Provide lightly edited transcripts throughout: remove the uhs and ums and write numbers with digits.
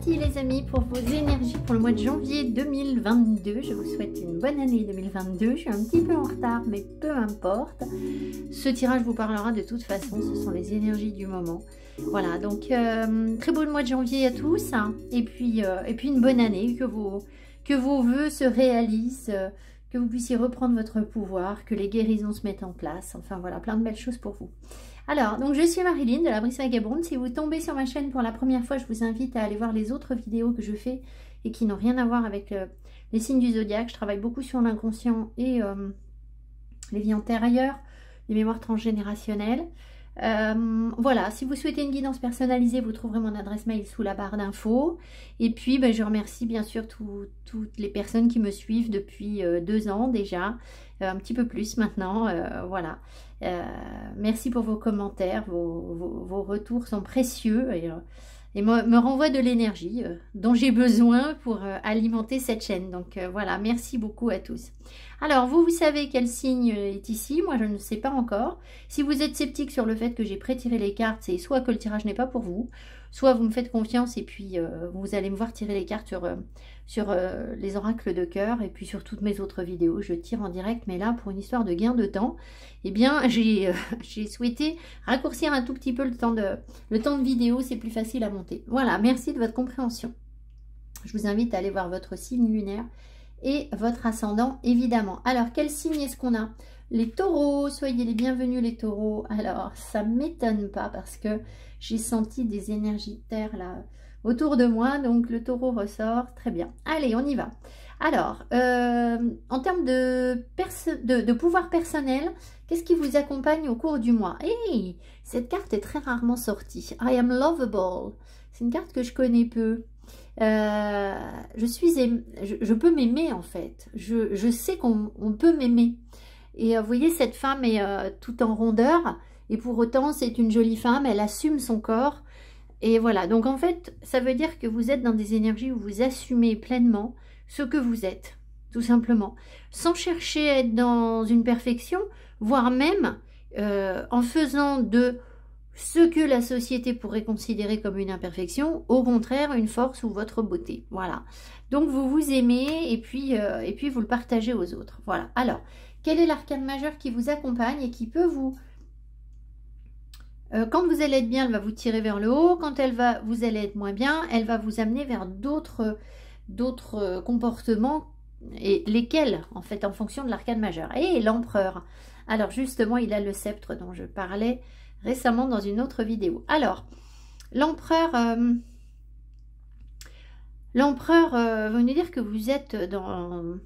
parti les amis pour vos énergies pour le mois de janvier 2022. Je vous souhaite une bonne année 2022. Je suis un petit peu en retard mais peu importe. Ce tirage vous parlera de toute façon, ce sont les énergies du moment. Voilà, donc très beau le mois de janvier à tous hein. Et puis une bonne année, que vos vœux se réalisent, que vous puissiez reprendre votre pouvoir, que les guérisons se mettent en place. Enfin voilà, plein de belles choses pour vous. Alors, donc je suis Marilyn de la Brice Vagabonde. Si vous tombez sur ma chaîne pour la première fois, je vous invite à aller voir les autres vidéos que je fais et qui n'ont rien à voir avec les signes du zodiaque. Je travaille beaucoup sur l'inconscient et les vies antérieures, les mémoires transgénérationnelles. Voilà, si vous souhaitez une guidance personnalisée, vous trouverez mon adresse mail sous la barre d'infos. Et puis, ben, je remercie bien sûr toutes les personnes qui me suivent depuis 2 ans déjà, un petit peu plus maintenant, voilà. Merci pour vos commentaires, vos retours sont précieux et me renvoient de l'énergie dont j'ai besoin pour alimenter cette chaîne. Donc voilà, merci beaucoup à tous. Alors, vous savez quel signe est ici, moi je ne sais pas encore. Si vous êtes sceptique sur le fait que j'ai pré-tiré les cartes, c'est soit que le tirage n'est pas pour vous, soit vous me faites confiance et puis vous allez me voir tirer les cartes sur les oracles de cœur et puis sur toutes mes autres vidéos. Je tire en direct, mais là, pour une histoire de gain de temps, eh bien, j'ai souhaité raccourcir un tout petit peu le temps de vidéo, c'est plus facile à monter. Voilà, merci de votre compréhension. Je vous invite à aller voir votre signe lunaire et votre ascendant, évidemment. Alors, quel signe est-ce qu'on a? Les taureaux, soyez les bienvenus les taureaux. Alors, ça ne m'étonne pas parce que j'ai senti des énergies de terre là autour de moi, donc le taureau ressort, très bien. Allez, on y va. Alors, en termes de pouvoir personnel, qu'est-ce qui vous accompagne au cours du mois? Hey, cette carte est très rarement sortie. I am lovable. C'est une carte que je connais peu. Je peux m'aimer en fait. Je sais qu'on peut m'aimer. Et vous voyez, cette femme est tout en rondeur. Et pour autant, c'est une jolie femme. Elle assume son corps. Et voilà. Donc en fait, ça veut dire que vous êtes dans des énergies où vous assumez pleinement ce que vous êtes. Tout simplement. Sans chercher à être dans une perfection. Voire même en faisant de ce que la société pourrait considérer comme une imperfection, au contraire, une force ou votre beauté. Voilà. Donc, vous vous aimez et puis vous le partagez aux autres. Voilà. Alors, quel est l'arcane majeur qui vous accompagne et qui peut vous... quand vous allez être bien, elle va vous tirer vers le haut. Quand vous allez être moins bien, elle va vous amener vers d'autres comportements. Et lesquels, en fait, en fonction de l'arcane majeur. Et l'empereur. Alors, justement, il a le sceptre dont je parlais récemment dans une autre vidéo. Alors, l'empereur veut nous dire que vous êtes dans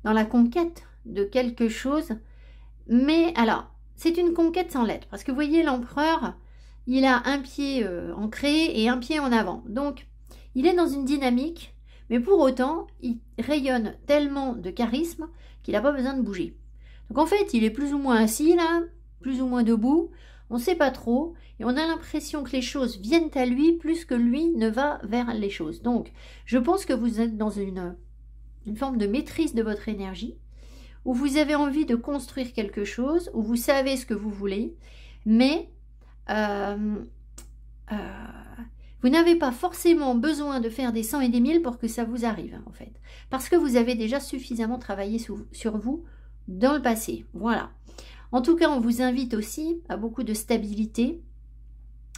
la conquête de quelque chose, mais alors, c'est une conquête sans lettres, parce que vous voyez, l'empereur, il a un pied ancré et un pied en avant, donc il est dans une dynamique, mais pour autant, il rayonne tellement de charisme qu'il n'a pas besoin de bouger. Donc en fait, il est plus ou moins assis là, plus ou moins debout, on ne sait pas trop, et on a l'impression que les choses viennent à lui plus que lui ne va vers les choses. Donc, je pense que vous êtes dans une forme de maîtrise de votre énergie, où vous avez envie de construire quelque chose, où vous savez ce que vous voulez, mais vous n'avez pas forcément besoin de faire des 100 et des 1000 pour que ça vous arrive, en fait. Parce que vous avez déjà suffisamment travaillé sur vous dans le passé. Voilà. En tout cas, on vous invite aussi à beaucoup de stabilité,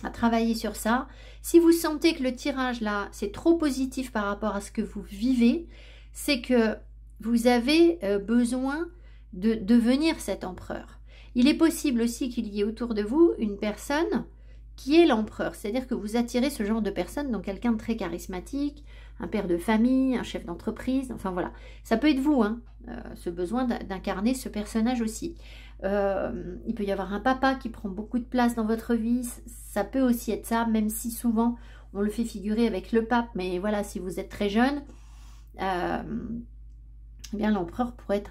à travailler sur ça. Si vous sentez que le tirage là, c'est trop positif par rapport à ce que vous vivez, c'est que vous avez besoin de devenir cet empereur. Il est possible aussi qu'il y ait autour de vous une personne qui est l'empereur, c'est-à-dire que vous attirez ce genre de personne, donc quelqu'un de très charismatique, un père de famille, un chef d'entreprise, enfin voilà. Ça peut être vous, hein, ce besoin d'incarner ce personnage aussi. Il peut y avoir un papa qui prend beaucoup de place dans votre vie, ça peut aussi être ça, même si souvent on le fait figurer avec le pape, mais voilà, si vous êtes très jeune, eh bien l'empereur pourrait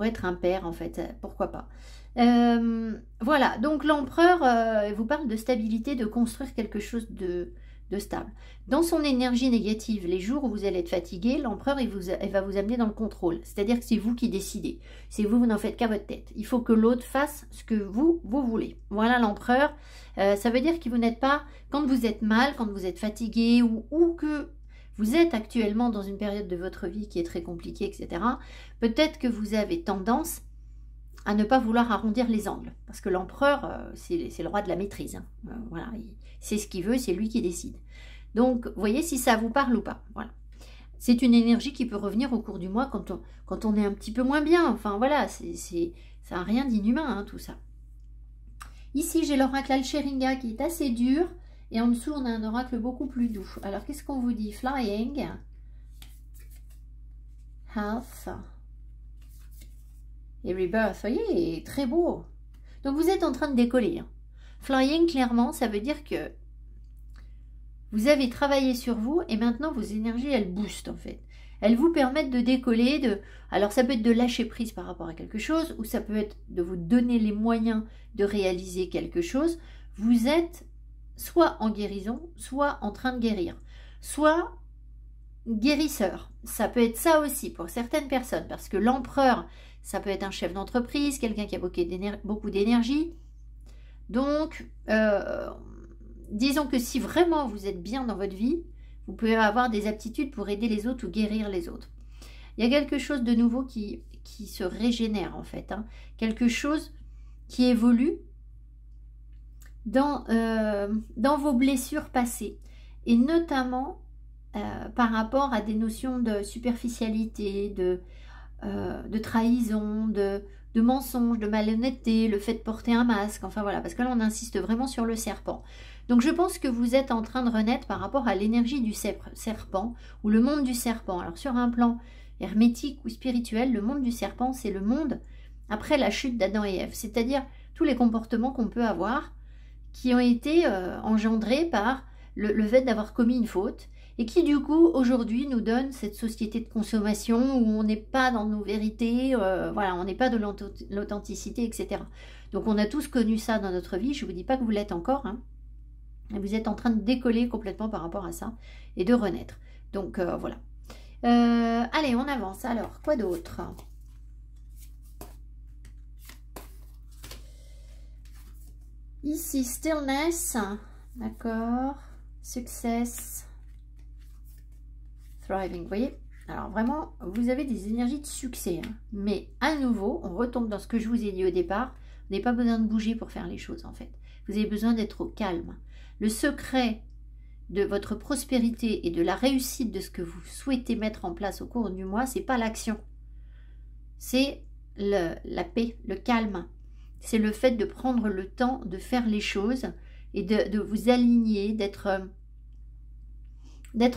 être un père en fait, pourquoi pas. Voilà, donc l'empereur vous parle de stabilité, de construire quelque chose de de stable. Dans son énergie négative, les jours où vous allez être fatigué, l'empereur, il va vous amener dans le contrôle. C'est-à-dire que c'est vous qui décidez. C'est vous, vous n'en faites qu'à votre tête. Il faut que l'autre fasse ce que vous voulez. Voilà l'empereur. Ça veut dire que vous n'êtes pas, quand vous êtes mal, quand vous êtes fatigué ou que vous êtes actuellement dans une période de votre vie qui est très compliquée, etc. Peut-être que vous avez tendance à ne pas vouloir arrondir les angles. Parce que l'empereur, c'est le roi de la maîtrise. Hein. Voilà, c'est ce qu'il veut, c'est lui qui décide. Donc, voyez si ça vous parle ou pas. Voilà. C'est une énergie qui peut revenir au cours du mois quand on est un petit peu moins bien. Enfin, voilà, ça n'a rien d'inhumain, hein, tout ça. Ici, j'ai l'oracle Alcheringa qui est assez dur. Et en dessous, on a un oracle beaucoup plus doux. Alors, qu'est-ce qu'on vous dit? Flying. Health. Et Rebirth. Vous voyez, très beau. Donc, vous êtes en train de décoller. Hein. Flying, clairement, ça veut dire que vous avez travaillé sur vous et maintenant, vos énergies, elles boostent, en fait. Elles vous permettent de décoller. Alors, ça peut être de lâcher prise par rapport à quelque chose ou ça peut être de vous donner les moyens de réaliser quelque chose. Vous êtes soit en guérison, soit en train de guérir, soit guérisseur. Ça peut être ça aussi pour certaines personnes, parce que l'empereur, ça peut être un chef d'entreprise, quelqu'un qui a beaucoup d'énergie. Donc, disons que si vraiment vous êtes bien dans votre vie, vous pouvez avoir des aptitudes pour aider les autres ou guérir les autres. Il y a quelque chose de nouveau qui se régénère en fait, hein. Quelque chose qui évolue dans vos blessures passées et notamment par rapport à des notions de superficialité, de trahison, de mensonge, de malhonnêteté, le fait de porter un masque, enfin voilà, parce que là on insiste vraiment sur le serpent. Donc je pense que vous êtes en train de renaître par rapport à l'énergie du serpent ou le monde du serpent. Alors sur un plan hermétique ou spirituel, le monde du serpent c'est le monde après la chute d'Adam et Ève, c'est-à-dire tous les comportements qu'on peut avoir qui ont été engendrés par le fait d'avoir commis une faute et qui du coup aujourd'hui nous donne cette société de consommation où on n'est pas dans nos vérités, voilà, on n'est pas de l'authenticité, etc. Donc on a tous connu ça dans notre vie, je ne vous dis pas que vous l'êtes encore, hein, et vous êtes en train de décoller complètement par rapport à ça et de renaître. Donc voilà. Allez, on avance. Alors, quoi d'autre ? Ici, stillness, d'accord, success, thriving, vous voyez. Alors vraiment, vous avez des énergies de succès, hein. Mais à nouveau, on retombe dans ce que je vous ai dit au départ, vous n'avez pas besoin de bouger pour faire les choses en fait. Vous avez besoin d'être au calme. Le secret de votre prospérité et de la réussite de ce que vous souhaitez mettre en place au cours du mois, c'est pas l'action, c'est la paix, le calme. C'est le fait de prendre le temps de faire les choses et de vous aligner, d'être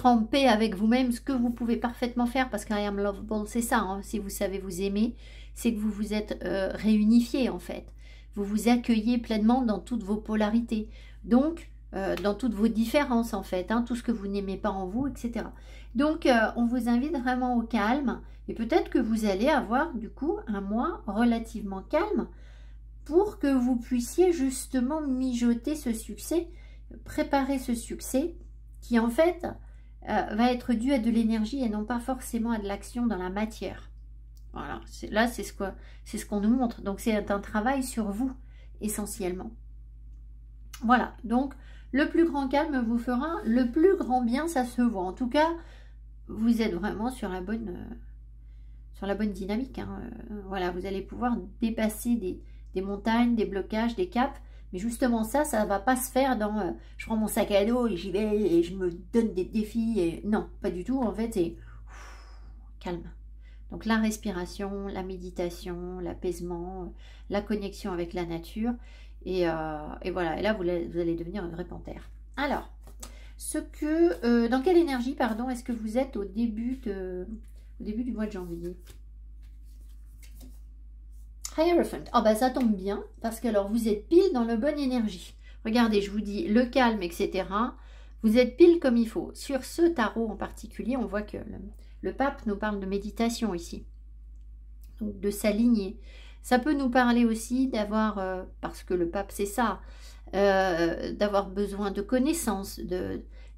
en paix avec vous-même, ce que vous pouvez parfaitement faire, parce qu'I am lovable, c'est ça, hein, si vous savez vous aimer, c'est que vous vous êtes réunifié en fait. Vous vous accueillez pleinement dans toutes vos polarités, donc dans toutes vos différences en fait, hein, tout ce que vous n'aimez pas en vous, etc. Donc on vous invite vraiment au calme, et peut-être que vous allez avoir du coup un mois relativement calme, pour que vous puissiez justement mijoter ce succès, préparer ce succès qui en fait va être dû à de l'énergie et non pas forcément à de l'action dans la matière. Voilà, là c'est ce qu'on nous montre. Donc c'est un travail sur vous essentiellement. Voilà, donc le plus grand calme vous fera le plus grand bien, ça se voit. En tout cas, vous êtes vraiment sur la bonne dynamique, hein. Voilà, vous allez pouvoir dépasser des montagnes, des blocages, des caps. Mais justement ça ne va pas se faire dans je prends mon sac à dos et j'y vais et je me donne des défis. Et non, pas du tout. En fait, c'est calme. Donc la respiration, la méditation, l'apaisement, la connexion avec la nature. Et voilà. Et là, vous allez devenir une vraie panthère. Alors, dans quelle énergie, pardon, est-ce que vous êtes au début du mois de janvier ? Hierophant. Oh bah ça tombe bien, parce que alors vous êtes pile dans la bonne énergie. Regardez, je vous dis le calme, etc. Vous êtes pile comme il faut. Sur ce tarot en particulier, on voit que le pape nous parle de méditation ici. Donc de s'aligner. Ça peut nous parler aussi d'avoir, parce que le pape c'est ça, d'avoir besoin de connaissances,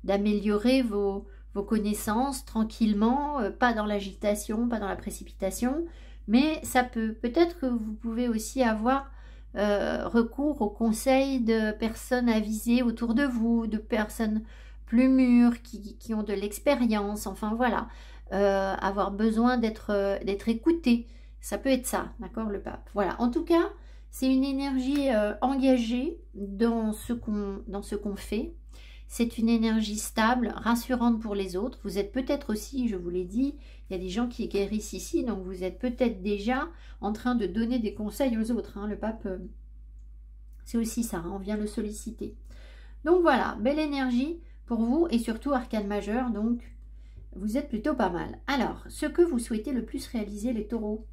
d'améliorer vos connaissances tranquillement, pas dans l'agitation, pas dans la précipitation, mais ça peut-être que vous pouvez aussi avoir recours aux conseils de personnes avisées autour de vous, de personnes plus mûres, qui ont de l'expérience, enfin voilà, avoir besoin d'être écouté. Ça peut être ça, d'accord, le pape. Voilà, en tout cas, c'est une énergie engagée dans ce qu'on fait. C'est une énergie stable, rassurante pour les autres. Vous êtes peut-être aussi, je vous l'ai dit, il y a des gens qui guérissent ici, donc vous êtes peut-être déjà en train de donner des conseils aux autres. Hein. Le pape, c'est aussi ça, hein, on vient le solliciter. Donc voilà, belle énergie pour vous et surtout arcane majeur, donc vous êtes plutôt pas mal. Alors, ce que vous souhaitez le plus réaliser, les taureaux.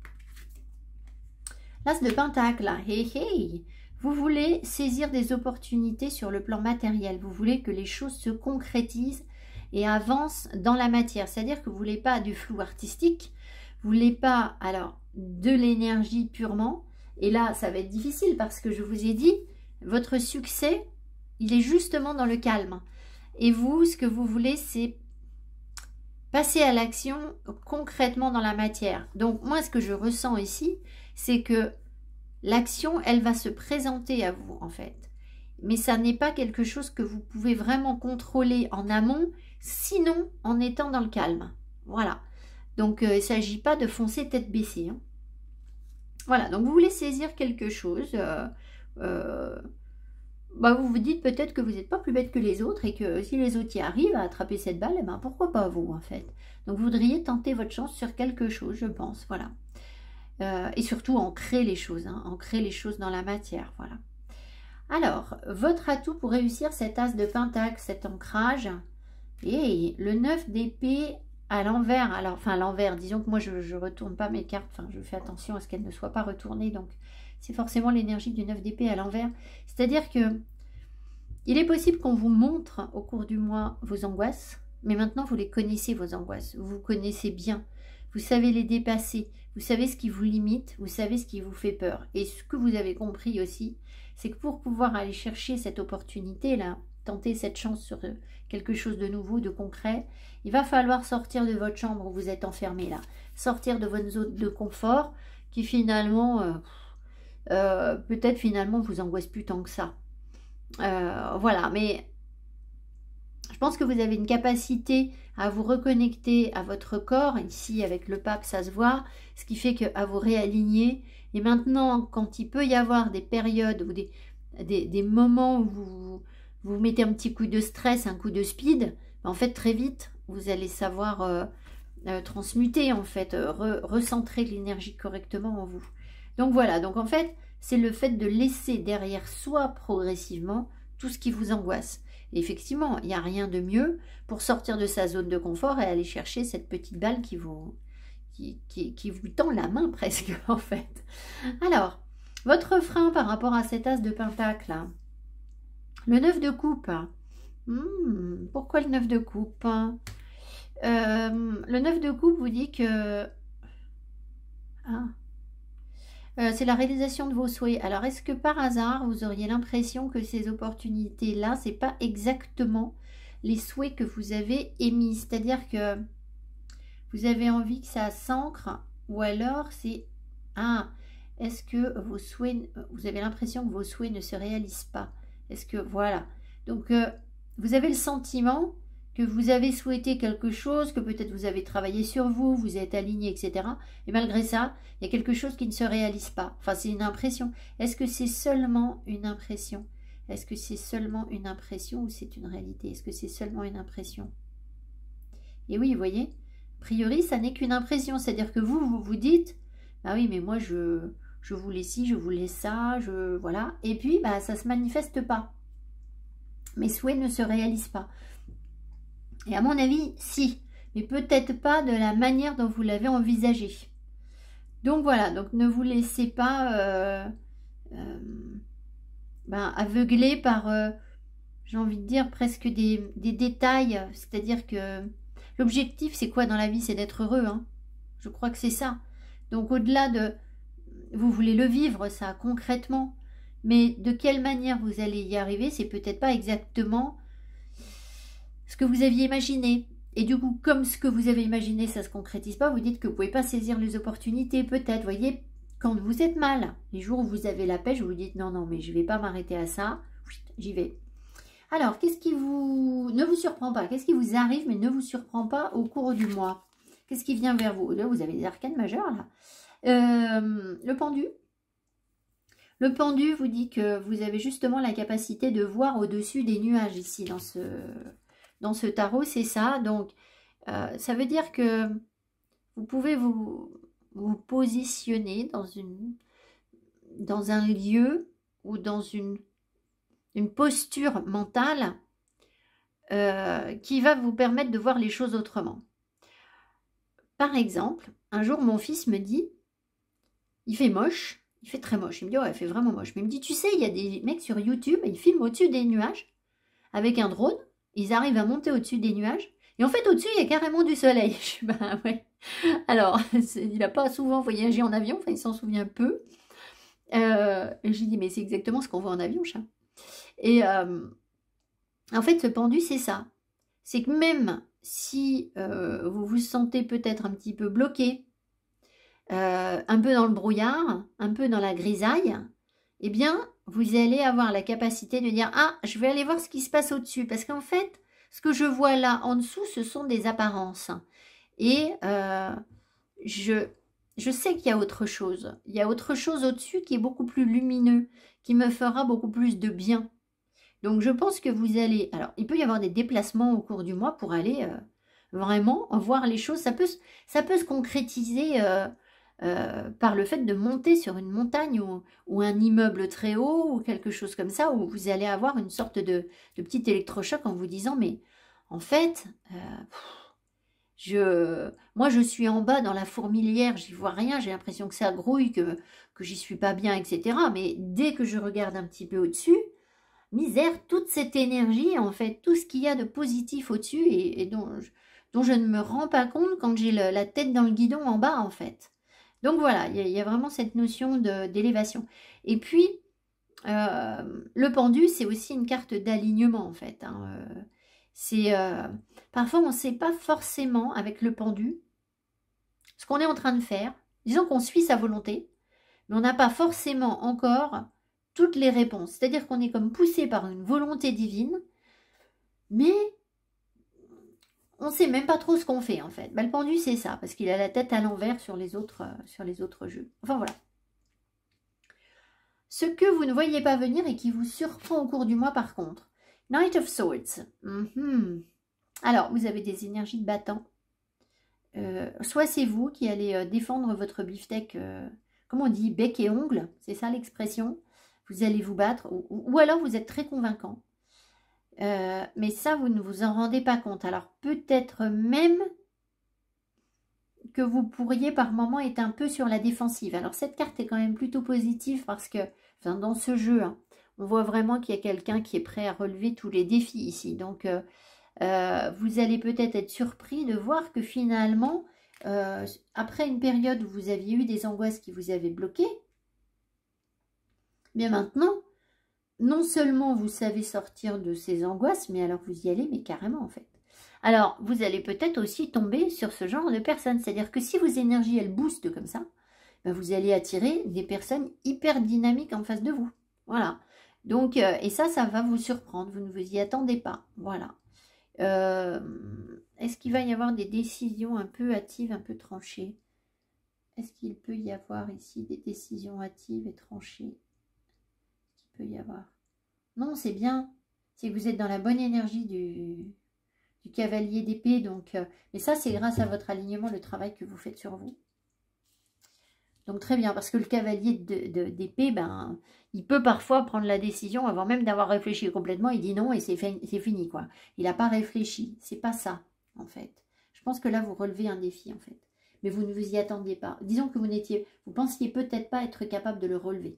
L'as de pentacle, hey hey. Vous voulez saisir des opportunités sur le plan matériel. Vous voulez que les choses se concrétisent et avancent dans la matière. C'est-à-dire que vous ne voulez pas du flou artistique. Vous ne voulez pas, alors, de l'énergie purement. Et là, ça va être difficile parce que je vous ai dit, votre succès, il est justement dans le calme. Et vous, ce que vous voulez, c'est passer à l'action concrètement dans la matière. Donc, moi, ce que je ressens ici, c'est que l'action, elle va se présenter à vous, en fait. Mais ça n'est pas quelque chose que vous pouvez vraiment contrôler en amont, sinon en étant dans le calme. Voilà. Donc, il ne s'agit pas de foncer tête baissée. Hein. Voilà. Donc, vous voulez saisir quelque chose. Vous vous dites peut-être que vous n'êtes pas plus bête que les autres et que si les autres y arrivent à attraper cette balle, eh ben, pourquoi pas vous, en fait. Donc, vous voudriez tenter votre chance sur quelque chose, je pense. Voilà. Et surtout ancrer les choses, hein, ancrer les choses dans la matière, voilà. Alors, votre atout pour réussir cet as de pentacle, cet ancrage, et le 9 d'épée à l'envers, alors, enfin à l'envers, disons que moi je ne retourne pas mes cartes, enfin je fais attention à ce qu'elles ne soient pas retournées, donc c'est forcément l'énergie du 9 d'épée à l'envers, c'est-à-dire que il est possible qu'on vous montre au cours du mois vos angoisses, mais maintenant vous les connaissez, vos angoisses, vous connaissez bien, vous savez les dépasser, vous savez ce qui vous limite, vous savez ce qui vous fait peur. Et ce que vous avez compris aussi, c'est que pour pouvoir aller chercher cette opportunité-là, tenter cette chance sur quelque chose de nouveau, de concret, il va falloir sortir de votre chambre où vous êtes enfermé là. Sortir de votre zone de confort qui finalement, peut-être finalement vous angoisse plus tant que ça. Voilà, mais je pense que vous avez une capacité à vous reconnecter à votre corps. Ici, avec le pape, ça se voit. Ce qui fait qu'à vous réaligner. Et maintenant, quand il peut y avoir des périodes ou des moments où vous mettez un petit coup de stress, un coup de speed, en fait, très vite, vous allez savoir transmuter, en fait, recentrer l'énergie correctement en vous. Donc voilà, donc en fait, c'est le fait de laisser derrière soi progressivement tout ce qui vous angoisse. Et effectivement, il n'y a rien de mieux pour sortir de sa zone de confort et aller chercher cette petite balle qui vous tend la main presque, en fait. Alors, votre frein par rapport à cet as de pentacle, le 9 de coupe. Pourquoi le 9 de coupe? Le 9 de coupe vous dit que... c'est la réalisation de vos souhaits. Alors, est-ce que par hasard, vous auriez l'impression que ces opportunités-là, c'est pas exactement les souhaits que vous avez émis? C'est-à-dire que vous avez envie que ça s'ancre, ou alors c'est... est-ce que vos souhaits... Vous avez l'impression que vos souhaits ne se réalisent pas? Est-ce que... Voilà. Donc, vous avez le sentiment que vous avez souhaité quelque chose, que peut-être vous avez travaillé sur vous, vous êtes aligné, etc. Et malgré ça, il y a quelque chose qui ne se réalise pas. Enfin, c'est une impression. Est-ce que c'est seulement une impression? Est-ce que c'est seulement une impression ou c'est une réalité? Est-ce que c'est seulement une impression? Et oui, vous voyez, a priori, ça n'est qu'une impression. C'est-à-dire que vous vous dites, bah oui, mais moi, je voulais ci, je voulais ça, voilà. Et puis, bah, ça ne se manifeste pas. Mes souhaits ne se réalisent pas. Et à mon avis, si, mais peut-être pas de la manière dont vous l'avez envisagé. Donc voilà, donc ne vous laissez pas aveugler par, j'ai envie de dire, presque des détails. C'est-à-dire que l'objectif, c'est quoi dans la vie? C'est d'être heureux. Hein. Je crois que c'est ça. Donc au-delà de... Vous voulez le vivre, ça, concrètement. Mais de quelle manière vous allez y arriver, c'est peut-être pas exactement... ce que vous aviez imaginé. Et du coup, comme ce que vous avez imaginé, ça ne se concrétise pas, vous dites que vous ne pouvez pas saisir les opportunités, peut-être. Vous voyez, quand vous êtes mal, les jours où vous avez la pêche, vous vous dites non, mais je ne vais pas m'arrêter à ça, j'y vais. Alors, qu'est-ce qui ne vous surprend pas? Qu'est-ce qui vous arrive, mais ne vous surprend pas au cours du mois? Qu'est-ce qui vient vers vous? Là, vous avez des arcanes majeures, là. Le pendu. Le pendu vous dit que vous avez justement la capacité de voir au-dessus des nuages ici, dans ce tarot, c'est ça. Donc, ça veut dire que vous pouvez vous positionner dans un lieu ou dans une posture mentale qui va vous permettre de voir les choses autrement. Par exemple, un jour, mon fils me dit, il fait moche, il fait très moche. Il me dit, ouais, il fait vraiment moche. Mais il me dit, tu sais, il y a des mecs sur YouTube, ils filment au-dessus des nuages avec un drone. Ils arrivent à monter au-dessus des nuages. Et en fait, au-dessus, il y a carrément du soleil. Je suis, bah ouais. Alors, il n'a pas souvent voyagé en avion, enfin, il s'en souvient peu. Et j'ai dit, mais c'est exactement ce qu'on voit en avion, chat. Et en fait, ce pendu, c'est ça. C'est que même si vous vous sentez peut-être un petit peu bloqué, un peu dans le brouillard, un peu dans la grisaille, eh bien, vous allez avoir la capacité de dire « Ah, je vais aller voir ce qui se passe au-dessus. » Parce qu'en fait, ce que je vois là en dessous, ce sont des apparences. Et je sais qu'il y a autre chose. Il y a autre chose au-dessus qui est beaucoup plus lumineux, qui me fera beaucoup plus de bien. Donc, je pense que vous allez... Alors, il peut y avoir des déplacements au cours du mois pour aller vraiment voir les choses. Ça peut se concrétiser par le fait de monter sur une montagne ou un immeuble très haut ou quelque chose comme ça, où vous allez avoir une sorte de petit électrochoc en vous disant, mais en fait, moi je suis en bas dans la fourmilière, j'y vois rien, j'ai l'impression que ça grouille, que j'y suis pas bien, etc. Mais dès que je regarde un petit peu au-dessus, misère, toute cette énergie, en fait, tout ce qu'il y a de positif au-dessus et dont je ne me rends pas compte quand j'ai la tête dans le guidon en bas, en fait. Donc voilà, il y a vraiment cette notion d'élévation. Et puis, le pendu, c'est aussi une carte d'alignement, en fait. Hein. Parfois, on ne sait pas forcément, avec le pendu, ce qu'on est en train de faire. Disons qu'on suit sa volonté, mais on n'a pas forcément encore toutes les réponses. C'est-à-dire qu'on est comme poussé par une volonté divine, mais on ne sait même pas trop ce qu'on fait, en fait. Bah, le pendu, c'est ça, parce qu'il a la tête à l'envers sur les autres jeux. Enfin, voilà. Ce que vous ne voyez pas venir et qui vous surprend au cours du mois, par contre. Knight of Swords. Alors, vous avez des énergies de battant. Soit c'est vous qui allez défendre votre beefsteak, comment on dit, bec et ongle, c'est ça l'expression. Vous allez vous battre, ou alors vous êtes très convaincant. Mais ça, vous ne vous en rendez pas compte. Alors, peut-être même que vous pourriez par moment être un peu sur la défensive. Alors, cette carte est quand même plutôt positive parce que, enfin, dans ce jeu, hein, on voit vraiment qu'il y a quelqu'un qui est prêt à relever tous les défis ici. Donc, vous allez peut-être être surpris de voir que finalement, après une période où vous aviez eu des angoisses qui vous avaient bloqué, bien maintenant, non seulement vous savez sortir de ces angoisses, mais alors vous y allez, mais carrément en fait. Alors, vous allez peut-être aussi tomber sur ce genre de personnes. C'est-à-dire que si vos énergies, elles boostent comme ça, ben vous allez attirer des personnes hyper dynamiques en face de vous. Voilà. Donc, et ça va vous surprendre. Vous ne vous y attendez pas. Voilà. Est-ce qu'il va y avoir des décisions un peu hâtives, un peu tranchées? Est-ce qu'il peut y avoir ici des décisions hâtives et tranchées? Peut y avoir. Non, c'est bien. C'est que vous êtes dans la bonne énergie du cavalier d'épée. Donc, mais ça, c'est grâce à votre alignement, le travail que vous faites sur vous. Donc, très bien. Parce que le cavalier d'épée, ben, il peut parfois prendre la décision avant même d'avoir réfléchi complètement. Il dit non et c'est fini, quoi. Il n'a pas réfléchi. C'est pas ça, en fait. Je pense que là, vous relevez un défi, en fait. Mais vous ne vous y attendez pas. Disons que vous pensiez peut-être pas être capable de le relever.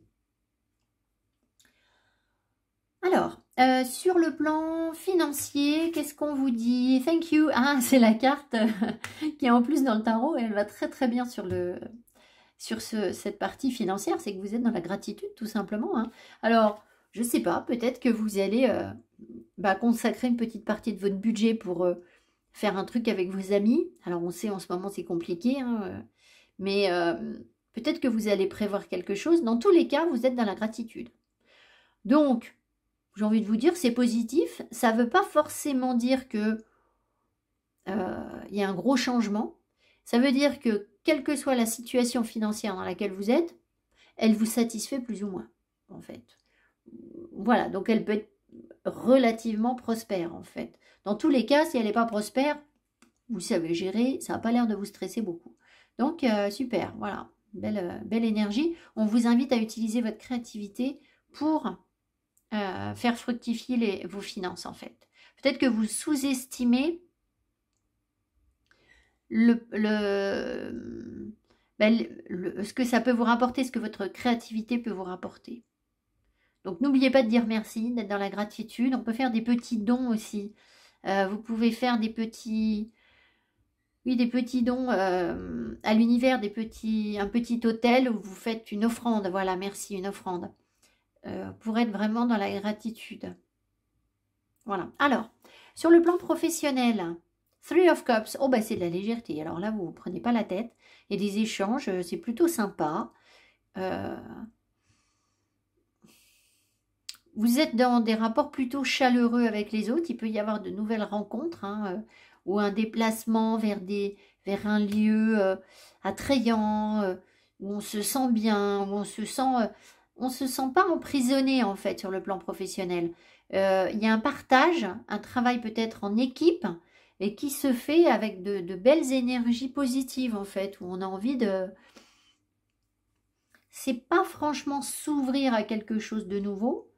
Alors, sur le plan financier, qu'est-ce qu'on vous dit? Thank you. Ah, c'est la carte qui est en plus dans le tarot et elle va très très bien sur cette partie financière. C'est que vous êtes dans la gratitude tout simplement. Hein. Alors, je ne sais pas, peut-être que vous allez consacrer une petite partie de votre budget pour faire un truc avec vos amis. Alors on sait en ce moment c'est compliqué, hein, mais peut-être que vous allez prévoir quelque chose. Dans tous les cas, vous êtes dans la gratitude. Donc, j'ai envie de vous dire, c'est positif. Ça ne veut pas forcément dire que y a un gros changement. Ça veut dire que, quelle que soit la situation financière dans laquelle vous êtes, elle vous satisfait plus ou moins, en fait. Voilà, donc elle peut être relativement prospère, en fait. Dans tous les cas, si elle n'est pas prospère, vous savez gérer, ça n'a pas l'air de vous stresser beaucoup. Donc, super, voilà, belle énergie. On vous invite à utiliser votre créativité pour faire fructifier vos finances, en fait. Peut-être que vous sous-estimez ce que ça peut vous rapporter, ce que votre créativité peut vous rapporter. Donc, n'oubliez pas de dire merci, d'être dans la gratitude. On peut faire des petits dons aussi. Vous pouvez faire des petits dons à l'univers, un petit hôtel où vous faites une offrande. Voilà, merci, une offrande. Pour être vraiment dans la gratitude. Voilà. Alors, sur le plan professionnel, Three of Cups, oh c'est de la légèreté. Alors là, vous ne prenez pas la tête. Il y a des échanges, c'est plutôt sympa. Vous êtes dans des rapports plutôt chaleureux avec les autres. Il peut y avoir de nouvelles rencontres, hein, ou un déplacement vers un lieu attrayant, où on se sent bien, où on se sent pas emprisonné en fait sur le plan professionnel. Il y a un partage, un travail peut-être en équipe, et qui se fait avec de belles énergies positives en fait, où on a envie de... C'est pas franchement s'ouvrir à quelque chose de nouveau,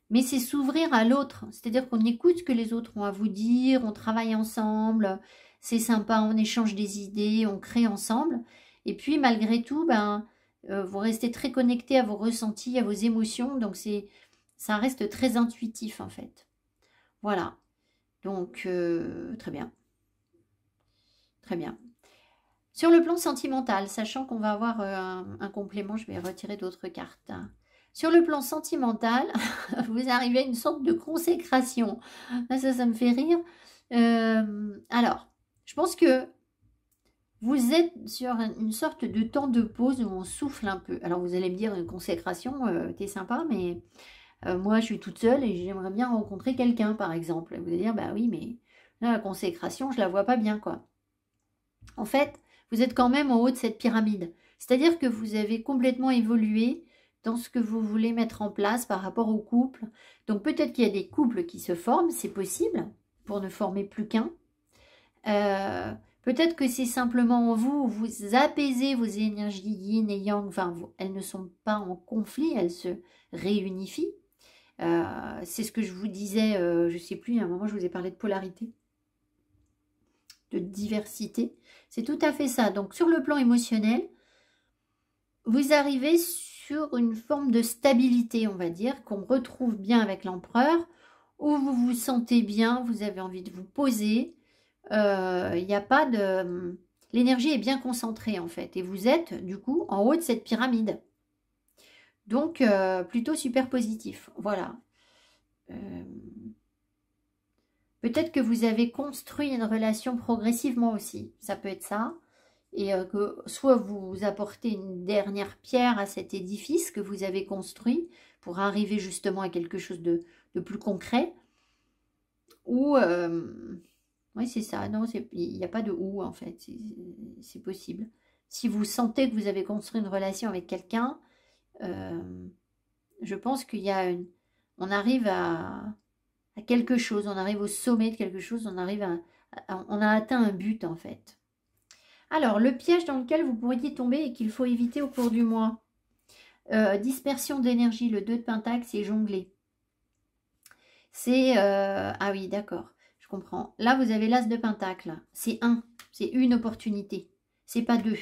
mais c'est s'ouvrir à l'autre. C'est-à-dire qu'on écoute ce que les autres ont à vous dire, on travaille ensemble, c'est sympa, on échange des idées, on crée ensemble. Et puis malgré tout, vous restez très connecté à vos ressentis, à vos émotions, donc ça reste très intuitif en fait. Voilà. Donc, très bien. Très bien. Sur le plan sentimental, sachant qu'on va avoir un complément, je vais retirer d'autres cartes. Sur le plan sentimental, vous arrivez à une sorte de consécration. Ça me fait rire. Alors, je pense que vous êtes sur une sorte de temps de pause où on souffle un peu. Alors, vous allez me dire, une consécration, t'es sympa, mais... moi, je suis toute seule et j'aimerais bien rencontrer quelqu'un, par exemple. Vous allez dire, bah oui, mais là, la consécration, je la vois pas bien, quoi. En fait, vous êtes quand même en haut de cette pyramide. C'est-à-dire que vous avez complètement évolué dans ce que vous voulez mettre en place par rapport au couple. Donc, peut-être qu'il y a des couples qui se forment, c'est possible, pour ne former plus qu'un. Peut-être que c'est simplement en vous, vous apaisez vos énergies yin et yang. Enfin, elles ne sont pas en conflit, elles se réunifient. C'est ce que je vous disais, je ne sais plus, à un moment je vous ai parlé de polarité, de diversité. C'est tout à fait ça. Donc sur le plan émotionnel, vous arrivez sur une forme de stabilité, on va dire, qu'on retrouve bien avec l'empereur, où vous vous sentez bien, vous avez envie de vous poser. Il n'y a pas de... L'énergie est bien concentrée en fait, et vous êtes du coup en haut de cette pyramide. Donc, plutôt super positif. Voilà. Peut-être que vous avez construit une relation progressivement aussi. Ça peut être ça. Et que soit vous apportez une dernière pierre à cet édifice que vous avez construit pour arriver justement à quelque chose de plus concret. Ou... oui, c'est ça. Non, il n'y a pas de ou en fait. C'est possible. Si vous sentez que vous avez construit une relation avec quelqu'un... je pense qu'il y a on arrive à quelque chose, on arrive au sommet de quelque chose, on a atteint un but en fait. Alors, le piège dans lequel vous pourriez tomber et qu'il faut éviter au cours du mois. Dispersion d'énergie, le 2 de Pentacle, c'est jongler. C'est... ah oui, d'accord, je comprends. Là, vous avez l'As de Pentacle. C'est une opportunité. C'est pas 2.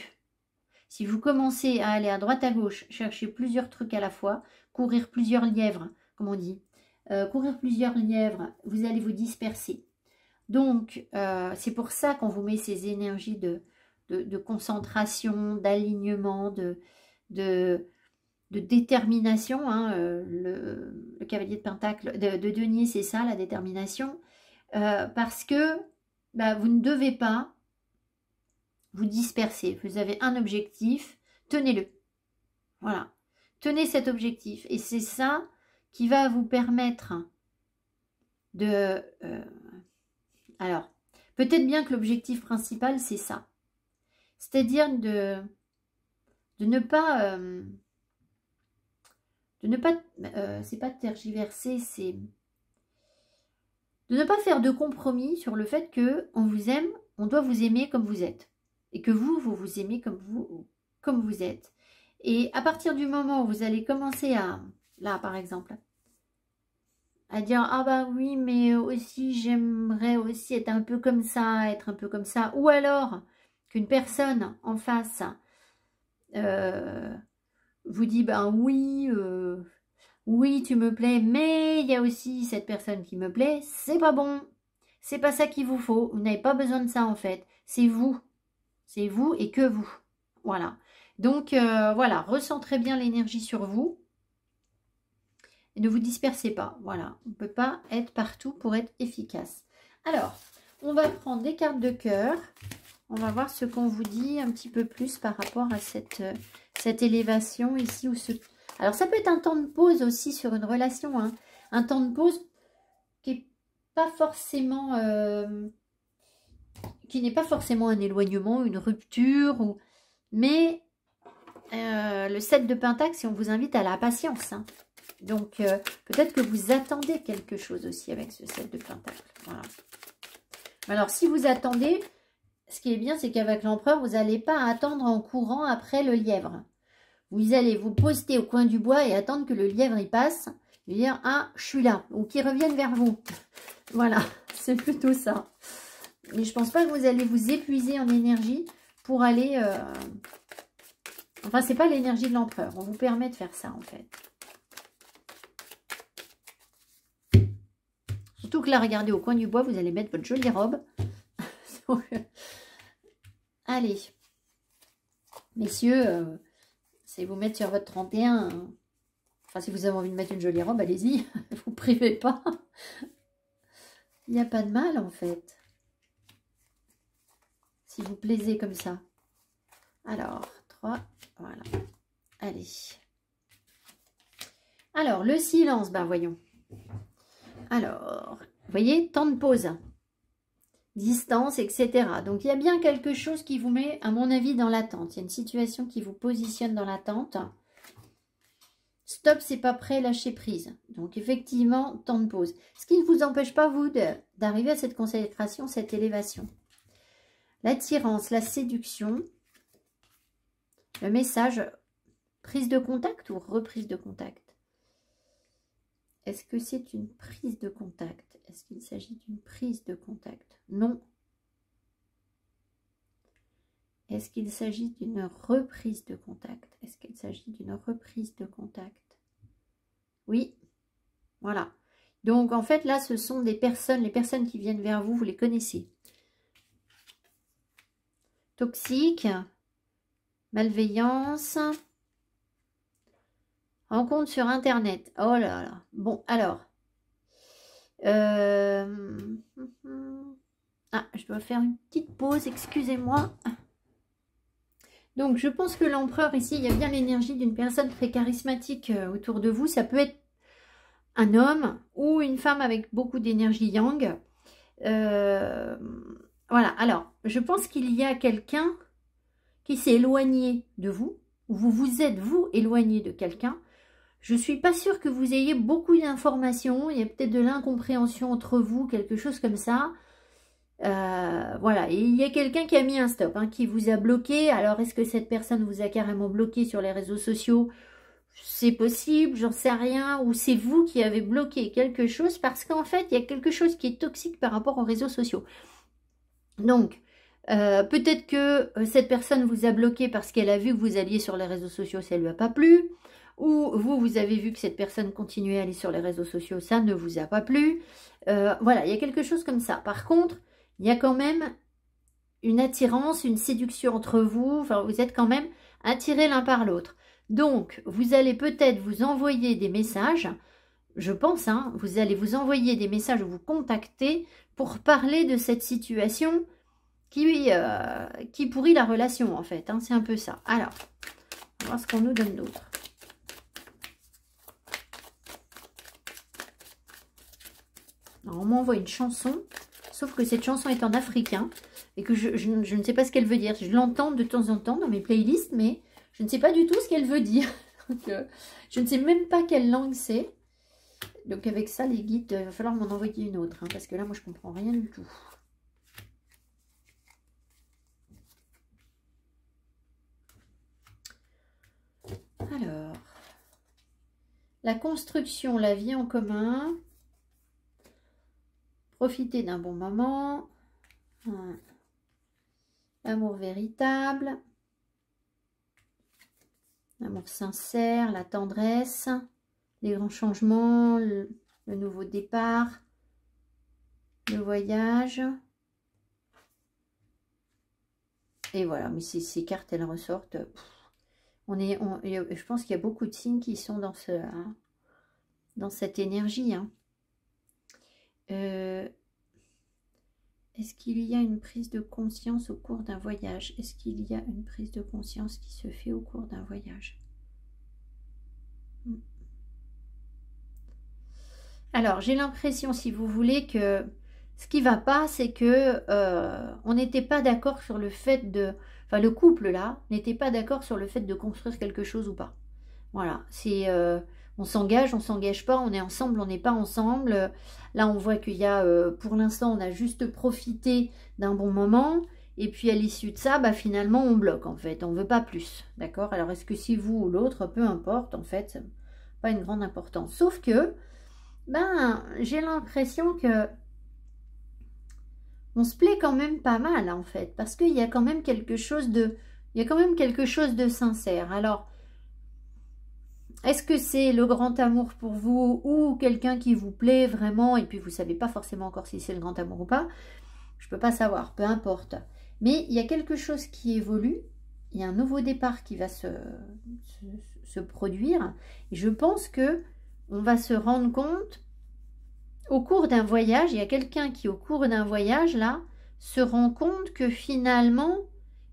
Si vous commencez à aller à droite à gauche, chercher plusieurs trucs à la fois, courir plusieurs lièvres, comme on dit, courir plusieurs lièvres, vous allez vous disperser. Donc, c'est pour ça qu'on vous met ces énergies de concentration, d'alignement, de de détermination. Hein, le cavalier de Pentacle, de denier, c'est ça, la détermination. Parce que bah, vous ne devez pas vous disperser. Vous avez un objectif, tenez-le. Voilà. Tenez cet objectif. Et c'est ça qui va vous permettre de... alors, peut-être bien que l'objectif principal, c'est ça. C'est-à-dire de ne pas... c'est pas tergiverser, c'est... de ne pas faire de compromis sur le fait que on vous aime, on doit vous aimer comme vous êtes. Et que vous vous aimez comme vous êtes. Et à partir du moment où vous allez commencer à... là, par exemple... à dire, ah bah oui, mais aussi j'aimerais aussi être un peu comme ça, être un peu comme ça. Ou alors qu'une personne en face vous dit, ben oui, oui, tu me plais, mais il y a aussi cette personne qui me plaît, c'est pas bon. C'est pas ça qu'il vous faut. Vous n'avez pas besoin de ça en fait. C'est vous. C'est vous et que vous. Voilà. Donc voilà, recentrez bien l'énergie sur vous. Et ne vous dispersez pas. Voilà. On ne peut pas être partout pour être efficace. Alors, on va prendre des cartes de cœur. On va voir ce qu'on vous dit un petit peu plus par rapport à cette élévation ici. Alors, ça peut être un temps de pause aussi sur une relation. Hein. Un temps de pause qui n'est pas forcément... qui n'est pas forcément un éloignement, une rupture. Mais le 7 de Pentacle, si on vous invite à la patience. Hein. Donc, peut-être que vous attendez quelque chose aussi avec ce 7 de Pentacle. Voilà. Alors, si vous attendez, ce qui est bien, c'est qu'avec l'Empereur, vous n'allez pas attendre en courant après le lièvre. Vous allez vous poster au coin du bois et attendre que le lièvre y passe. Et dire, ah, je suis là. Ou qu'il revienne vers vous. Voilà, c'est plutôt ça. Mais je ne pense pas que vous allez vous épuiser en énergie pour aller... Enfin, ce n'est pas l'énergie de l'Empereur. On vous permet de faire ça, en fait. Surtout que là, regardez, au coin du bois, vous allez mettre votre jolie robe. Donc, allez. Messieurs, c'est vous mettre sur votre 31. Enfin, si vous avez envie de mettre une jolie robe, allez-y. Ne vous privez pas. Il n'y a pas de mal, en fait. Si vous plaisez comme ça. Alors, 3, voilà. Allez. Alors, le silence, ben voyons. Alors, vous voyez, temps de pause, distance, etc. Donc, il y a bien quelque chose qui vous met, à mon avis, dans l'attente. Il y a une situation qui vous positionne dans l'attente. Stop, c'est pas prêt, lâchez prise. Donc, effectivement, temps de pause. Ce qui ne vous empêche pas, vous, d'arriver à cette consécration, cette élévation. L'attirance, la séduction. Le message, prise de contact ou reprise de contact? Est-ce que c'est une prise de contact? Est-ce qu'il s'agit d'une prise de contact? Non. Est-ce qu'il s'agit d'une reprise de contact? Est-ce qu'il s'agit d'une reprise de contact? Oui. Voilà. Donc, en fait, là, ce sont des personnes, les personnes qui viennent vers vous, vous les connaissez. Toxique, malveillance... Rencontre sur Internet. Oh là là. Bon, alors. Ah, je dois faire une petite pause, excusez-moi. Donc, je pense que l'Empereur, ici, il y a bien l'énergie d'une personne très charismatique autour de vous. Ça peut être un homme ou une femme avec beaucoup d'énergie yang. Voilà, alors, je pense qu'il y a quelqu'un qui s'est éloigné de vous, ou vous vous êtes, vous, éloigné de quelqu'un. Je ne suis pas sûre que vous ayez beaucoup d'informations. Il y a peut-être de l'incompréhension entre vous, quelque chose comme ça. Voilà, et il y a quelqu'un qui a mis un stop, hein, qui vous a bloqué. Alors, est-ce que cette personne vous a carrément bloqué sur les réseaux sociaux? C'est possible, j'en sais rien. Ou c'est vous qui avez bloqué quelque chose parce qu'en fait, il y a quelque chose qui est toxique par rapport aux réseaux sociaux. Donc, peut-être que cette personne vous a bloqué parce qu'elle a vu que vous alliez sur les réseaux sociaux, ça ne lui a pas plu. Ou vous avez vu que cette personne continuait à aller sur les réseaux sociaux, ça ne vous a pas plu. Voilà, il y a quelque chose comme ça. Par contre, il y a quand même une attirance, une séduction entre vous. Enfin, vous êtes quand même attirés l'un par l'autre. Donc, vous allez peut-être vous envoyer des messages, je pense, hein, vous allez vous envoyer des messages ou vous contacter pour parler de cette situation qui pourrit la relation, en fait. Hein, c'est un peu ça. Alors, on va voir ce qu'on nous donne d'autre. Alors, on m'envoie une chanson, sauf que cette chanson est en africain et que je ne sais pas ce qu'elle veut dire. Je l'entends de temps en temps dans mes playlists, mais je ne sais pas du tout ce qu'elle veut dire. Donc, je ne sais même pas quelle langue c'est. Donc, avec ça, les guides, il va falloir m'en envoyer une autre, hein, parce que là, moi, je comprends rien du tout. Alors, la construction, la vie en commun, profiter d'un bon moment, l'amour véritable, l'amour sincère, la tendresse, les grands changements, le nouveau départ, le voyage. Et voilà, mais ces cartes, elles ressortent. Je pense qu'il y a beaucoup de signes qui sont dans cette énergie. Hein. Est-ce qu'il y a une prise de conscience au cours d'un voyage? Est-ce qu'il y a une prise de conscience qui se fait au cours d'un voyage? Alors, j'ai l'impression, si vous voulez, que ce qui ne va pas, c'est que on n'était pas d'accord sur le fait de... Enfin, le couple, là, n'était pas d'accord sur le fait de construire quelque chose ou pas. Voilà, c'est... on s'engage pas, on est ensemble, on n'est pas ensemble. Là, on voit qu'il y a, pour l'instant, on a juste profité d'un bon moment. Et puis, à l'issue de ça, bah, finalement, on bloque, en fait. On ne veut pas plus, d'accord? Alors, est-ce que c'est vous ou l'autre? Peu importe, en fait, ça n'a pas une grande importance. Sauf que, ben, j'ai l'impression que on se plaît quand même pas mal, en fait. Parce qu'il y a quand même quelque chose de... Il y a quand même quelque chose de sincère. Alors... Est-ce que c'est le grand amour pour vous ou quelqu'un qui vous plaît vraiment et puis vous ne savez pas forcément encore si c'est le grand amour ou pas? Je ne peux pas savoir, peu importe. Mais il y a quelque chose qui évolue, il y a un nouveau départ qui va se produire. Et je pense que on va se rendre compte au cours d'un voyage, il y a quelqu'un qui au cours d'un voyage là se rend compte que finalement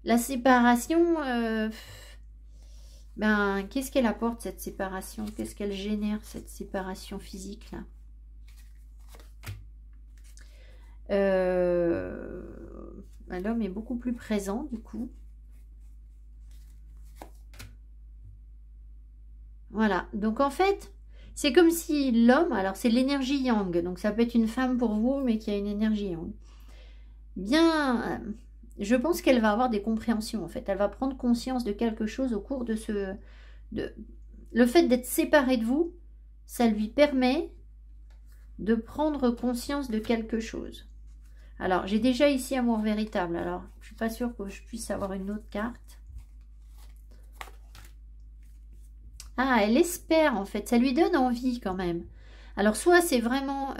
la séparation... Ben, qu'est-ce qu'elle apporte cette séparation? Qu'est-ce qu'elle génère cette séparation physique là? L'homme est beaucoup plus présent du coup. Voilà, donc en fait, c'est comme si l'homme, alors c'est l'énergie yang, donc ça peut être une femme pour vous, mais qui a une énergie yang. Bien... je pense qu'elle va avoir des compréhensions, en fait. Elle va prendre conscience de quelque chose au cours de ce... Le fait d'être séparée de vous, ça lui permet de prendre conscience de quelque chose. Alors, j'ai déjà ici amour véritable. Alors, je ne suis pas sûre que je puisse avoir une autre carte. Ah, elle espère, en fait. Ça lui donne envie, quand même. Alors, soit c'est vraiment...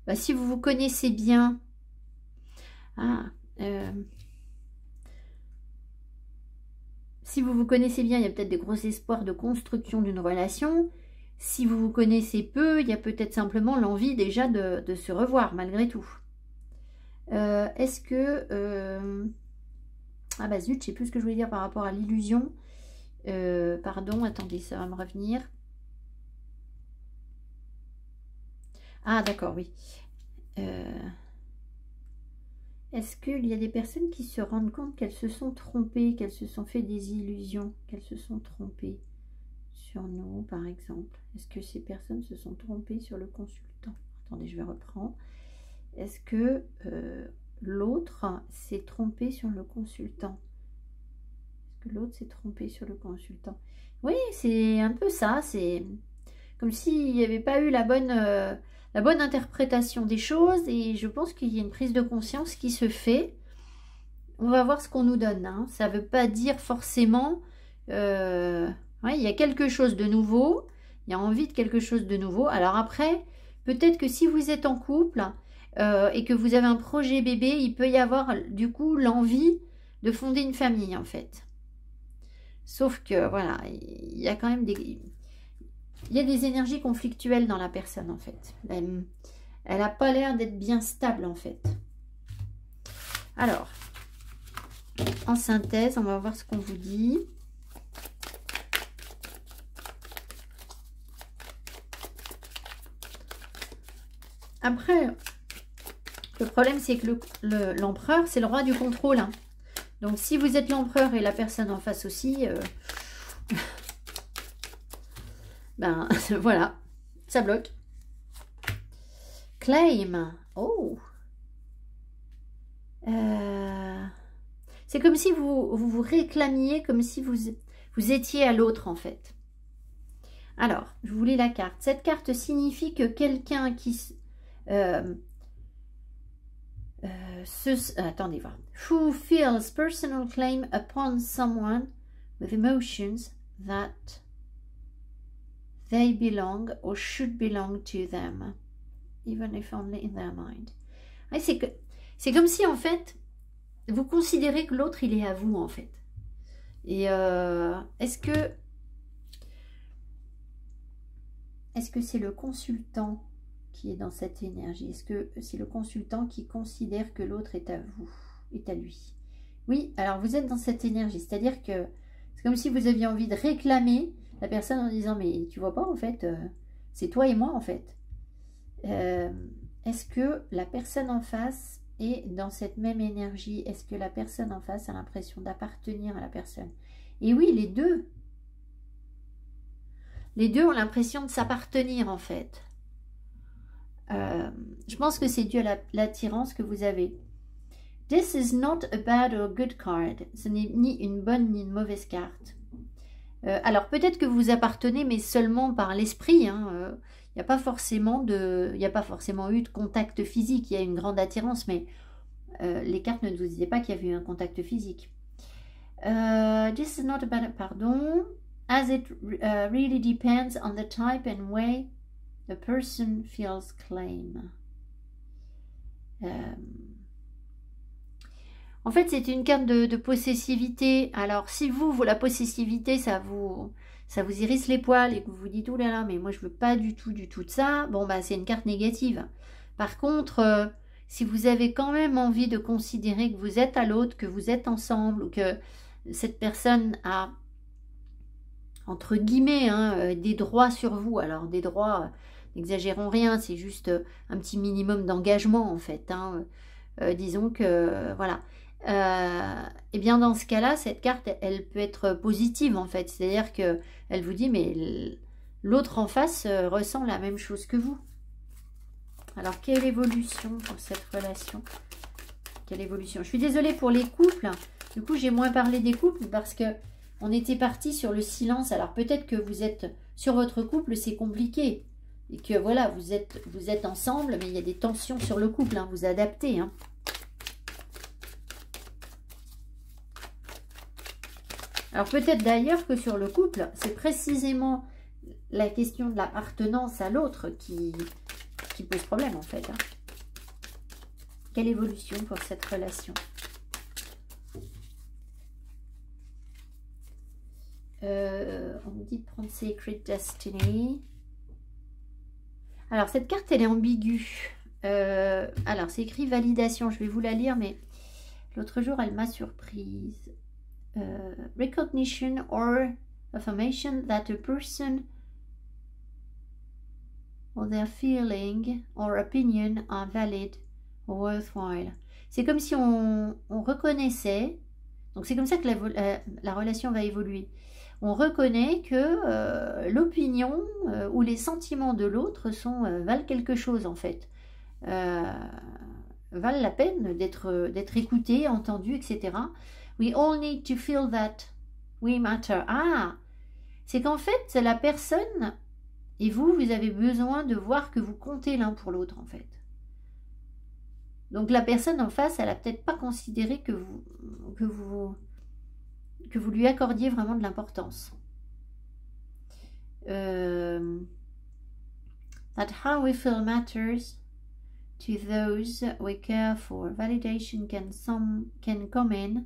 bah, si vous vous connaissez bien... Ah... si vous vous connaissez bien, il y a peut-être des gros espoirs de construction d'une relation. Si vous vous connaissez peu, il y a peut-être simplement l'envie déjà de se revoir malgré tout. Est-ce que... ah bah zut, je sais plus ce que je voulais dire par rapport à l'illusion. Pardon, attendez, ça va me revenir. Ah d'accord, oui. Est-ce qu'il y a des personnes qui se rendent compte qu'elles se sont trompées, qu'elles se sont fait des illusions, qu'elles se sont trompées sur nous, par exemple? Est-ce que ces personnes se sont trompées sur le consultant? Attendez, je vais reprendre. Est-ce que l'autre s'est trompé sur le consultant? Est-ce que l'autre s'est trompé sur le consultant? Oui, c'est un peu ça. C'est comme s'il n'y avait pas eu la bonne interprétation des choses, et je pense qu'il y a une prise de conscience qui se fait. On va voir ce qu'on nous donne. Hein. Ça ne veut pas dire forcément... ouais, il y a quelque chose de nouveau, il y a envie de quelque chose de nouveau. Alors après, peut-être que si vous êtes en couple et que vous avez un projet bébé, il peut y avoir du coup l'envie de fonder une famille en fait. Sauf que, voilà, il y a quand même des... Il y a des énergies conflictuelles dans la personne, en fait. Elle n'a pas l'air d'être bien stable, en fait. Alors, en synthèse, on va voir ce qu'on vous dit. Après, le problème, c'est que l'empereur, c'est le roi du contrôle. Hein. Donc, si vous êtes l'empereur et la personne en face aussi, ben, voilà, ça bloque. Claim. Oh. C'est comme si vous réclamiez, comme si vous étiez à l'autre, en fait. Alors, je vous lis la carte. Cette carte signifie que quelqu'un qui... attendez voir. Who feels personal claim upon someone with emotions that they belong or should belong to them, even if only in their mind. Ouais, c'est comme si, en fait, vous considérez que l'autre, il est à vous, en fait. Et est-ce que c'est le consultant qui est dans cette énergie? Est-ce que c'est le consultant qui considère que l'autre est à vous, est à lui? Oui, alors vous êtes dans cette énergie, c'est-à-dire que c'est comme si vous aviez envie de réclamer la personne en disant, mais tu vois pas, en fait, c'est toi et moi, en fait. Est-ce que la personne en face est dans cette même énergie? Est-ce que la personne en face a l'impression d'appartenir à la personne? Et oui, les deux. Les deux ont l'impression de s'appartenir, en fait. Je pense que c'est dû à l'attirance que vous avez. This is not a bad or good card. Ce n'est ni une bonne ni une mauvaise carte. Alors peut-être que vous appartenez, mais seulement par l'esprit. Hein. Il n'y a pas forcément eu de contact physique. Il y a une grande attirance, mais les cartes ne vous disaient pas qu'il y avait eu un contact physique. This is not a bad... Pardon. As it really depends on the type and way the person feels claim. En fait, c'est une carte de possessivité. Alors, si la possessivité, ça vous hérisse les poils et que vous vous dites, oh là là, mais moi, je veux pas du tout de ça, bon, bah, c'est une carte négative. Par contre, si vous avez quand même envie de considérer que vous êtes à l'autre, que vous êtes ensemble, ou que cette personne a, entre guillemets, hein, des droits sur vous, alors des droits, n'exagérons rien, c'est juste un petit minimum d'engagement, en fait. Hein. Disons que, voilà. Et bien dans ce cas-là, cette carte, elle peut être positive en fait. C'est-à-dire qu'elle vous dit, mais l'autre en face ressent la même chose que vous. Alors, quelle évolution pour cette relation? Quelle évolution? Je suis désolée pour les couples. Du coup, j'ai moins parlé des couples parce que on était parti sur le silence. Alors, peut-être que vous êtes sur votre couple, c'est compliqué. Et que voilà, vous êtes ensemble, mais il y a des tensions sur le couple. Hein, vous adaptez, hein. Alors peut-être d'ailleurs que sur le couple, c'est précisément la question de l'appartenance à l'autre qui pose problème en fait. Hein. Quelle évolution pour cette relation? On me dit de prendre Sacred Destiny. Alors cette carte elle est ambiguë. Alors c'est écrit validation, je vais vous la lire, mais l'autre jour elle m'a surprise. Recognition or affirmation that a person or their feeling or opinion are valid or worthwhile. C'est comme si on reconnaissait, donc c'est comme ça que la relation va évoluer. On reconnaît que l'opinion ou les sentiments de l'autre valent quelque chose en fait. Valent la peine d'être écoutés, entendus, etc. We all need to feel that we matter. Ah, c'est qu'en fait, la personne et vous avez besoin de voir que vous comptez l'un pour l'autre, en fait. Donc, la personne en face, elle n'a peut-être pas considéré que vous lui accordiez vraiment de l'importance. That how we feel matters to those we care for. Validation can come in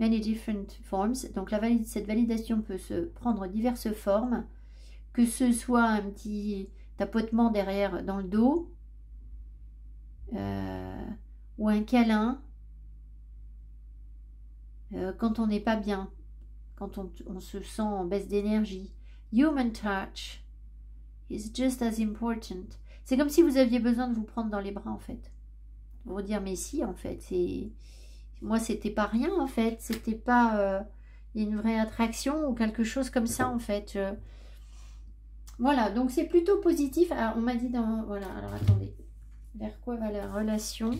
Many different forms. Donc cette validation peut se prendre diverses formes, que ce soit un petit tapotement derrière dans le dos, ou un câlin, quand on n'est pas bien, quand on se sent en baisse d'énergie. Human touch is just as important. C'est comme si vous aviez besoin de vous prendre dans les bras en fait. Vous dire mais si en fait, moi c'était pas rien en fait, c'était pas une vraie attraction ou quelque chose comme ça en fait. Voilà, donc c'est plutôt positif. Alors on m'a dit dans... Voilà, alors attendez. Vers quoi va la relation?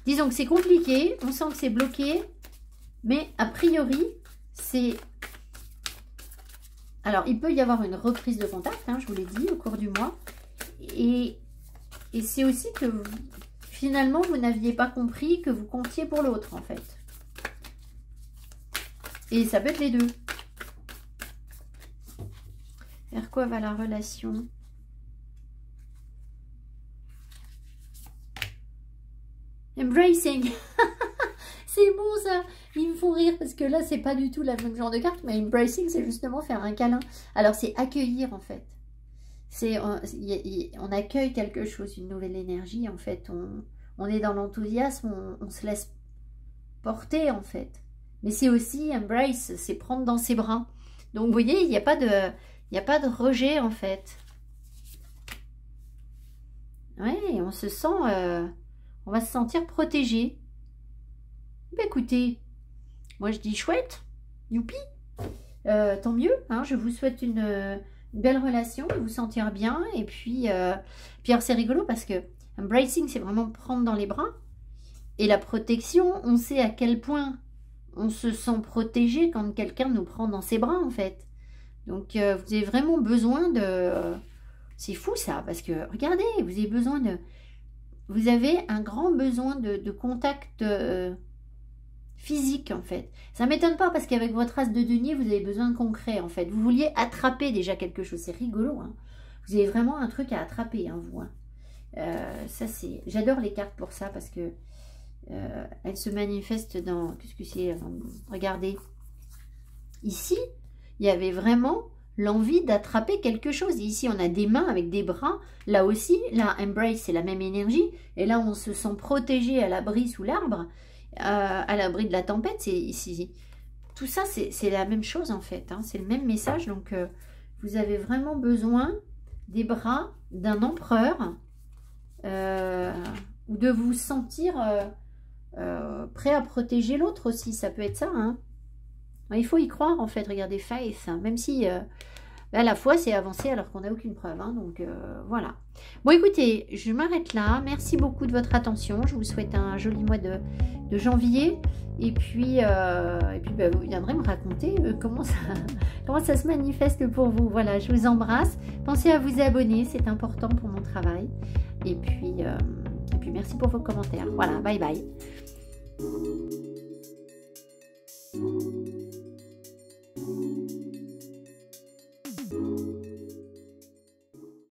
Disons que c'est compliqué, on sent que c'est bloqué, mais a priori, c'est... Alors, il peut y avoir une reprise de contact, hein, je vous l'ai dit, au cours du mois. Et c'est aussi que finalement, vous n'aviez pas compris que vous comptiez pour l'autre, en fait. Et ça peut être les deux. Vers quoi va la relation? Embracing. C'est bon ça. Ils me font rire parce que là, c'est pas du tout la même genre de carte. Mais embracing, c'est justement faire un câlin. Alors, c'est accueillir en fait. On accueille quelque chose, une nouvelle énergie. En fait, on est dans l'enthousiasme, on se laisse porter en fait. Mais c'est aussi embrace, c'est prendre dans ses bras. Donc, vous voyez, il n'y a pas de rejet en fait. Ouais, on se sent... on va se sentir protégé. Ben écoutez, moi je dis chouette, youpi, tant mieux. Hein, je vous souhaite une belle relation, vous sentir bien. Et puis alors c'est rigolo parce que embracing, c'est vraiment prendre dans les bras. Et la protection, on sait à quel point on se sent protégé quand quelqu'un nous prend dans ses bras en fait. Donc vous avez vraiment besoin de... C'est fou ça, parce que regardez, vous avez besoin de... Vous avez un grand besoin de contact physique en fait. Ça ne m'étonne pas parce qu'avec votre as de denier, vous avez besoin de concret en fait. Vous vouliez attraper déjà quelque chose. C'est rigolo. Hein. Vous avez vraiment un truc à attraper, hein, vous. Hein. Ça c'est. J'adore les cartes pour ça parce que elles se manifestent dans. Qu'est-ce que c'est? Regardez. Ici, il y avait vraiment l'envie d'attraper quelque chose. Et ici, on a des mains avec des bras. Là aussi, là, embrace, c'est la même énergie. Et là, on se sent protégé à l'abri sous l'arbre, à l'abri de la tempête. Tout ça, c'est la même chose, en fait. Hein. C'est le même message. Donc, vous avez vraiment besoin des bras d'un empereur ou de vous sentir prêt à protéger l'autre aussi. Ça peut être ça, hein. Il faut y croire en fait, regardez, faith, hein, même si la foi c'est avancé alors qu'on n'a aucune preuve, hein, donc voilà. Bon écoutez, je m'arrête là, merci beaucoup de votre attention, je vous souhaite un joli mois de janvier, et puis vous viendrez me raconter comment ça se manifeste pour vous. Voilà, je vous embrasse, pensez à vous abonner, c'est important pour mon travail, et puis merci pour vos commentaires. Voilà, bye bye.